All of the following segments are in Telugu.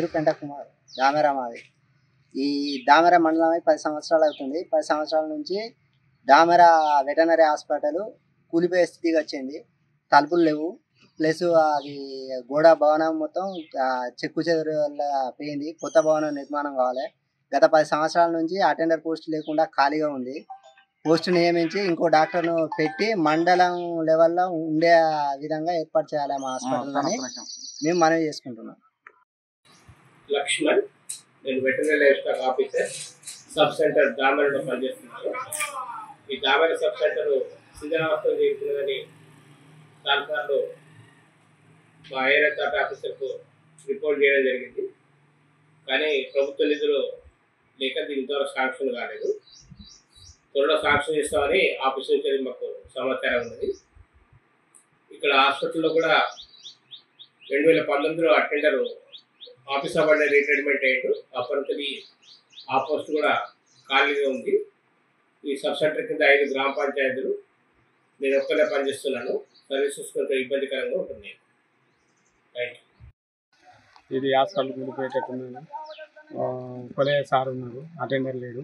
పేరు పెంట కుమార్, దామెర మాది. ఈ దామెర మండలమై 10 సంవత్సరాలు అవుతుంది. 10 సంవత్సరాల నుంచి దామెర వెటనరీ హాస్పిటల్ కూలిపోయే స్థితికి వచ్చింది. తలుపులు లేవు, ప్లస్ అది గోడ భవనం మొత్తం చెక్కు చెదరు వల్ల పోయింది. కొత్త భవనం నిర్మాణం కావాలి. గత 10 సంవత్సరాల నుంచి అటెండర్ పోస్ట్ లేకుండా ఖాళీగా ఉంది. పోస్ట్ నియమించి ఇంకో డాక్టర్ను పెట్టి మండలం లెవెల్లో ఉండే విధంగా ఏర్పాటు చేయాలి మా హాస్పిటల్ని మేము మనవి చేసుకుంటున్నాం. లక్ష్మణ్, నేను veterinary livestock officer, sub centre దామెరలో పనిచేస్తున్నాను. ఈ దామెర సబ్ సెంటర్ శిథిలావస్థ చేరుతున్నదని చాలాసార్లు మా ఏరియా తాట ఆఫీసర్కు రిపోర్ట్ చేయడం జరిగింది. కానీ ప్రభుత్వ నిధులు లేక దీని ద్వారా శాంక్షన్ కాలేదు. త్వరలో శాంక్షన్ చేస్తామని ఆఫీస్ నుంచి మాకు సమాచారం ఉన్నది. ఇక్కడ హాస్పిటల్లో కూడా 2019లో అటెండర్ ఆఫీస్ అవ్వడే రిటైర్మెంట్ అయ్యాడు. అప్పటికి ఆ పోస్ట్ కూడా ఖాళీగా ఉంది. ఈ సబ్ సెంటర్ కింద 5 గ్రామ పంచాయతీలు, నేను ఒక్కనే పనిచేస్తున్నాను. సర్వీసెస్ కొంచెం ఇబ్బందికరంగా ఉంటుంది. ఇది హాస్పిటల్ కూలిపోయేటట్టున్నాను. ఒకలే సార్ ఉన్నారు, అటెండర్ లేడు.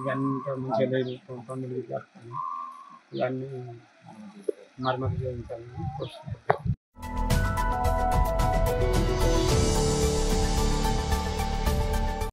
ఇవన్నీ మంచిగా లేదు. పనులు ఇవన్నీ మరమ్మతు చేయించాలని కోరుతున్నాను.